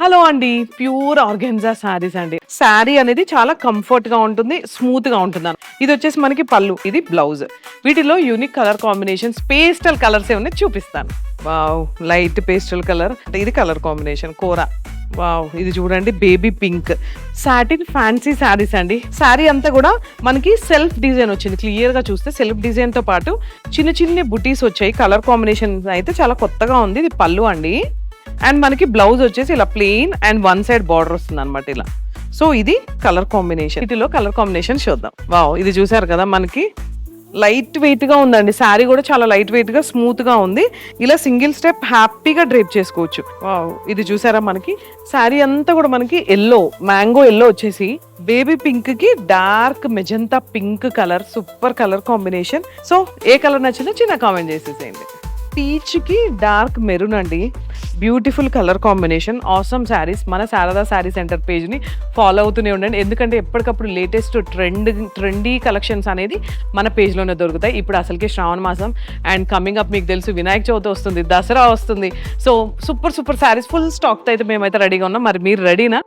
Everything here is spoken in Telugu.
హలో అండి. ప్యూర్ ఆర్గాన్జా శారీస్ అండి. శారీ అనేది చాలా కంఫర్ట్ గా ఉంటుంది, స్మూత్ గా ఉంటుంది. ఇది వచ్చేసి మనకి పళ్ళు, ఇది బ్లౌజ్. వీటిలో unique colour combinations, pastel colours ఏమన్నా చూపిస్తాను. వావ్, లైట్ పేస్టల్ కలర్, ఇది కలర్ కాంబినేషన్ కోర. వావ్, ఇది చూడండి baby pink. Satin fancy saris అండి. శారీ అంతా కూడా మనకి సెల్ఫ్ డిజైన్ వచ్చింది. క్లియర్ గా చూస్తే సెల్ఫ్ డిజైన్ తో పాటు చిన్న చిన్న బుటీస్ వచ్చాయి. కలర్ కాంబినేషన్ అయితే చాలా కొత్తగా ఉంది. ఇది పళ్ళు అండి. అండ్ మనకి బ్లౌజ్ వచ్చేసి ఇలా plain and one side border వస్తుంది అనమాట ఇలా. సో ఇది కలర్ కాంబినేషన్. వీటిలో కలర్ కాంబినేషన్ చూద్దాం. వావ్, ఇది చూసారు కదా, మనకి లైట్ వెయిట్ గా ఉందండి. శారీ కూడా చాలా లైట్ వెయిట్ గా స్మూత్ గా ఉంది. ఇలా సింగిల్ స్టెప్ హ్యాపీగా డ్రేప్ చేసుకోవచ్చు. వావ్, ఇది చూసారా, మనకి శారీ అంతా కూడా మనకి ఎల్లో, మ్యాంగో ఎల్లో వచ్చేసి బేబీ పింక్ కి dark magenta pink colour, super colour combination. So ఏ కలర్ నచ్చిందో చిన్న కామెంట్ చేసేసేయండి. పీచ్ కి డార్క్ మెరూన్ అండి. Beautiful colour combination, awesome saris. మన శారదా శారీ సెంటర్ పేజ్ని ఫాలో అవుతూనే ఉండండి, ఎందుకంటే ఎప్పటికప్పుడు లేటెస్ట్ ట్రెండీ కలెక్షన్స్ అనేది మన పేజ్లోనే దొరుకుతాయి. ఇప్పుడు అసలుకే శ్రావణ మాసం అండ్ కమింగ్ అప్ మీకు తెలుసు వినాయక చవితి వస్తుంది, దసరా వస్తుంది. సో సూపర్ శారీస్ ఫుల్ స్టాక్తో అయితే మేమైతే రెడీగా ఉన్నాం. మరి మీరు రెడీనా?